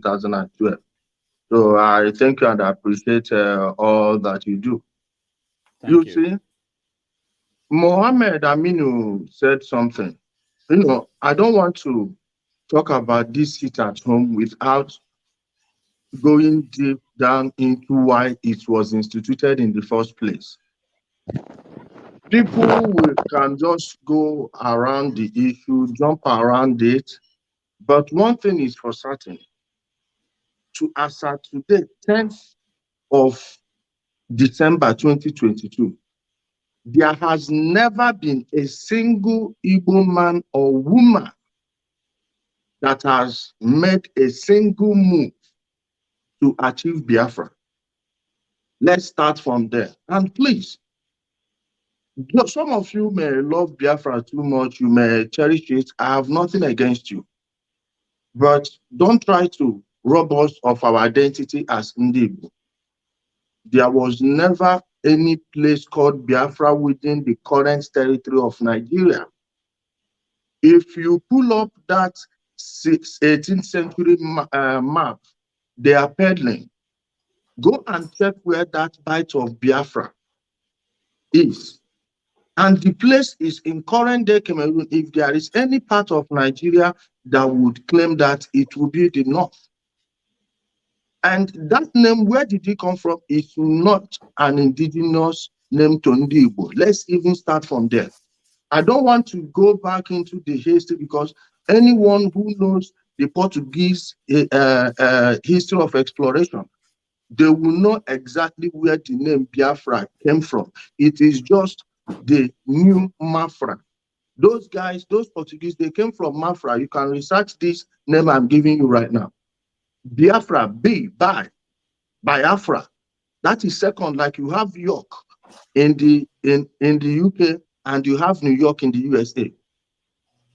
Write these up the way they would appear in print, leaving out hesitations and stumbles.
2012. So I thank you and I appreciate all that you do. Thank you. See, Mohammed Aminu said something. You know, I don't want to talk about this sit at home without going deep down into why it was instituted in the first place. People can just go around the issue, jump around it, but one thing is for certain. As at today, 10th of December 2022, there has never been a single Igbo man or woman that has made a single move to achieve Biafra. Let's start from there. And please, some of you may love Biafra too much, you may cherish it. I have nothing against you. But don't try to rob us of our identity as Igbo. There was never any place called Biafra within the current territory of Nigeria. If you pull up that 18th century map they are peddling, go and check where that bite of Biafra is. And the place is in current day Cameroon. If there is any part of Nigeria that would claim that, it will be the north. And that name, where did it come from? It's not an indigenous name to Igbo. Let's even start from there. I don't want to go back into the history because anyone who knows the Portuguese history of exploration, they will know exactly where the name Biafra came from. It is just the new Mafra. Those guys, those Portuguese, they came from Mafra. You can research this name I'm giving you right now. Biafra, Biafra. That is second, like you have York in the UK and you have New York in the USA.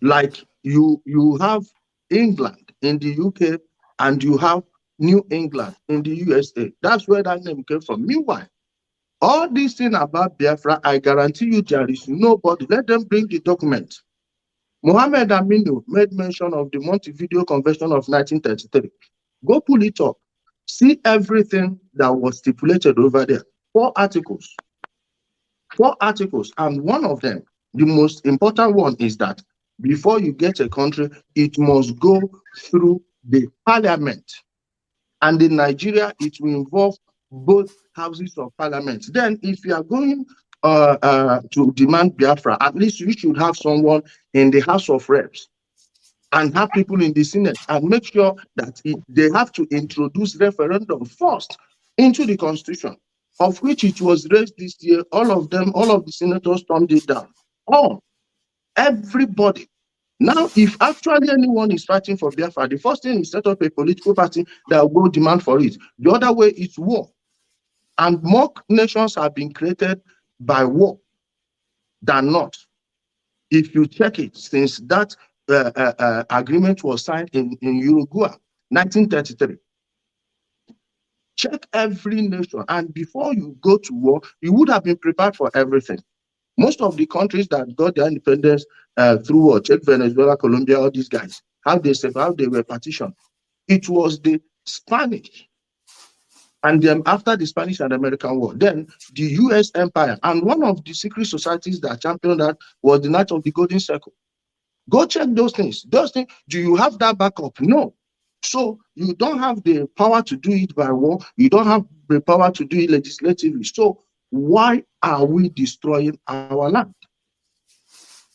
Like you have England in the UK and you have New England in the USA. That's where that name came from. Meanwhile, all these things about Biafra, I guarantee you there is nobody. Let them bring the document. Mohammed Aminu made mention of the Montevideo Convention of 1933. Go pull it up. See everything that was stipulated over there. 4 articles. 4 articles. And one of them, the most important one, is that before you get a country, it must go through the parliament. And in Nigeria, it will involve both houses of parliament. Then if you are going to demand Biafra, at least you should have someone in the House of Reps and have people in the Senate and make sure that they have to introduce referendum first into the Constitution, of which it was raised this year. All of the senators turned it down. Everybody. Now, if actually anyone is fighting for Biafra, the first thing is set up a political party that will go demand for it. The other way is war. And more nations have been created by war than not. If you check it, since that agreement was signed in Uruguay, 1933. Check every nation. And before you go to war, you would have been prepared for everything. Most of the countries that got their independence through war, check Venezuela, Colombia, all these guys, how they survived, they were partitioned. It was the Spanish. And then after the Spanish and American War, then the US Empire. And one of the secret societies that championed that was the Knights of the Golden Circle. Go check those things. Those things, do you have that backup? No. So you don't have the power to do it by war. You don't have the power to do it legislatively. So why are we destroying our land?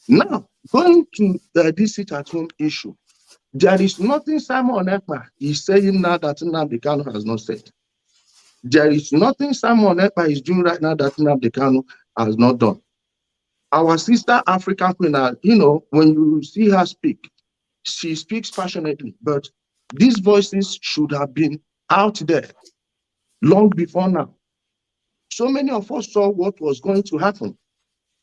Now, going to this sit-at-home issue, there is nothing Simon Ekpa is saying now that Nnamdi Kanu has not said. There is nothing Simon Ekpa is doing right now that Nnamdi Kanu has not done. Our sister African queen, when you see her speak, she speaks passionately, but these voices should have been out there long before now. So many of us saw what was going to happen.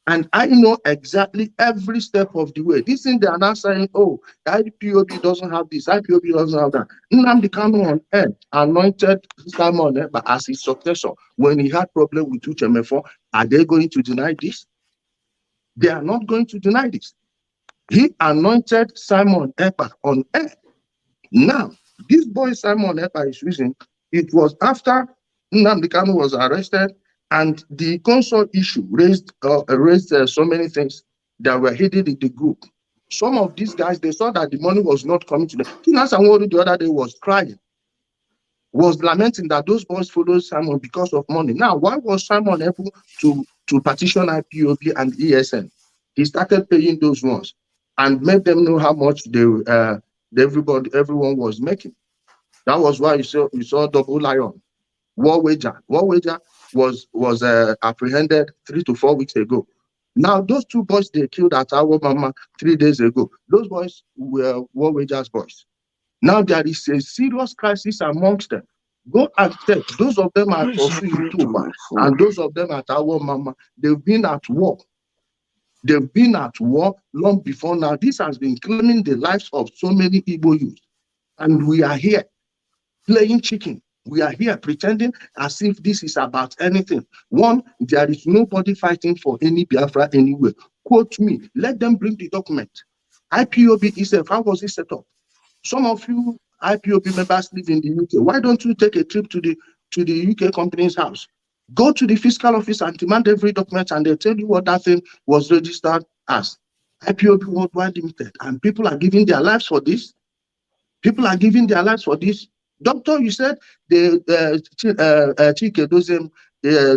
And I know exactly every step of the way. This thing they are now saying, oh, IPOB doesn't have this, IPOB doesn't have that. Nnamdi Kanu on earth anointed Simon Ekpa as his successor when he had problem with Uchemefo. Are they going to deny this? They are not going to deny this. He anointed Simon Ekpa on earth. Now, This boy Simon Ekpa is using, it was after Nnamdi Kanu was arrested and the console issue raised so many things that were hidden in the group. Some of these guys, they saw that the money was not coming to them. Tina Sanwo-Olu the other day was crying, was lamenting that those boys followed Simon because of money. Now, why was Simon able to petition IPOB and ESN? He started paying those ones and made them know how much everyone was making. That was why you saw Double Lion, War Wager. War Wager was apprehended 3 to 4 weeks ago. Now, those two boys they killed at our mama 3 days ago, those boys were War Wager's boys. Now there is a serious crisis amongst them. Go and check. Those of them at Osu and those of them at our mama, they've been at war. They've been at war long before now. This has been claiming the lives of so many Igbo youth. And we are here playing chicken. We are here pretending as if this is about anything. One, there is nobody fighting for any Biafra anywhere. Quote me, let them bring the document. IPOB itself, how was it set up? Some of you IPOB members live in the UK. Why don't you take a trip to the UK company's house? Go to the fiscal office and demand every document and they'll tell you what that thing was registered as. IPOB Worldwide Limited. And people are giving their lives for this. People are giving their lives for this. Doctor, you said Chike Dozem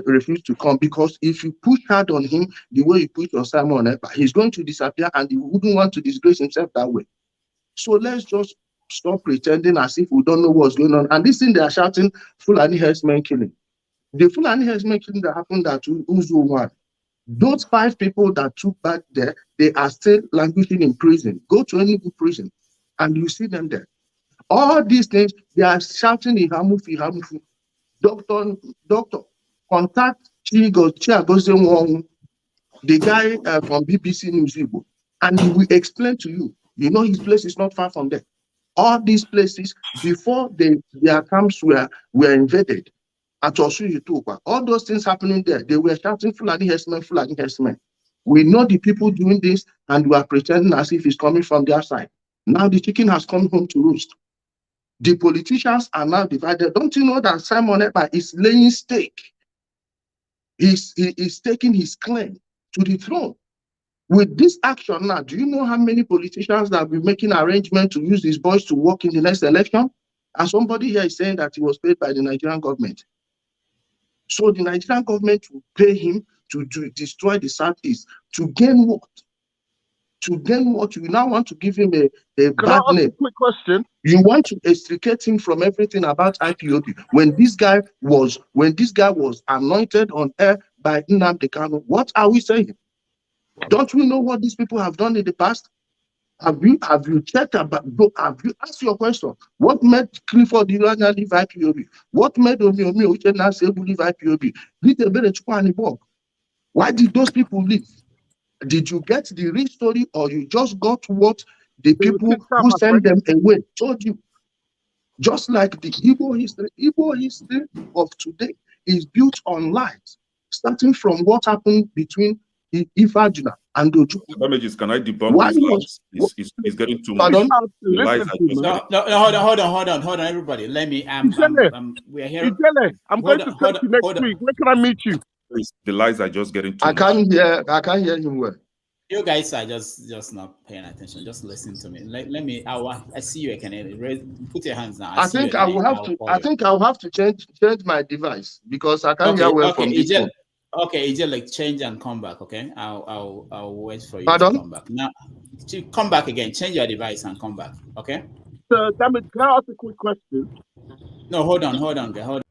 refused to come because if you push hard on him the way you push on Simon Ekpa, he's going to disappear and he wouldn't want to disgrace himself that way. So let's just stop pretending as if we don't know what's going on. And this thing they are shouting, Fulani herdsmen killing. The Fulani herdsmen killing that happened at Uzu 1. Those 5 people that took back there, they are still languishing in prison. Go to any prison and you see them there. All these things, they are shouting Ihamufu, Ihamufu. Doctor, contact Chiagoze Wong, the guy from BBC News Igbo, and he will explain to you. You know his place is not far from there. All these places, before their camps were invaded, at Osu Yutuba, all those things happening there, they were shouting Fulani herdsmen, Fulani herdsmen. We know the people doing this, and we are pretending as if it's coming from their side. Now the chicken has come home to roost. The politicians are now divided. Don't you know that Simon Ekpa is laying stake? He's taking his claim to the throne. With this action now, do you know how many politicians that will be making arrangements to use these boys to work in the next election? And somebody here is saying that he was paid by the Nigerian government. So the Nigerian government will pay him to destroy the Southeast. To gain what? To gain what? You now want to give him a bad name. Quick question. You want to extricate him from everything about IPOB. When this guy was anointed on air by Nnamdi Kanu, what are we saying? Don't we know what these people have done in the past? Have you checked about? Have you asked your question? What made Clifford Iranya leave IPOB? What made Omi Uchenna Sebu leave IPOB? Why did those people leave? Did you get the real story, or you just got what the people who sent them away told you? Just like the Igbo history of today is built on lies, starting from what happened between Ifajuna and Oju. Damages, can I debunk these lies? It's getting too much. Hold on, everybody. Let me. We are here. I'm going to come to next week. Where can I meet you? Please, the lies are just getting too much. I can't hear him well. You guys are just not paying attention. Just listen to me. Let me. I see you. Put your hands down. I think I will have to change my device because I can't hear well from this phone. Okay, Ijele, change and come back. Okay, I'll wait for you Pardon? to come back. Now, to come back again. Change your device and come back. Okay. Damn it! Can I ask a quick question? No, hold on, guys. Hold on.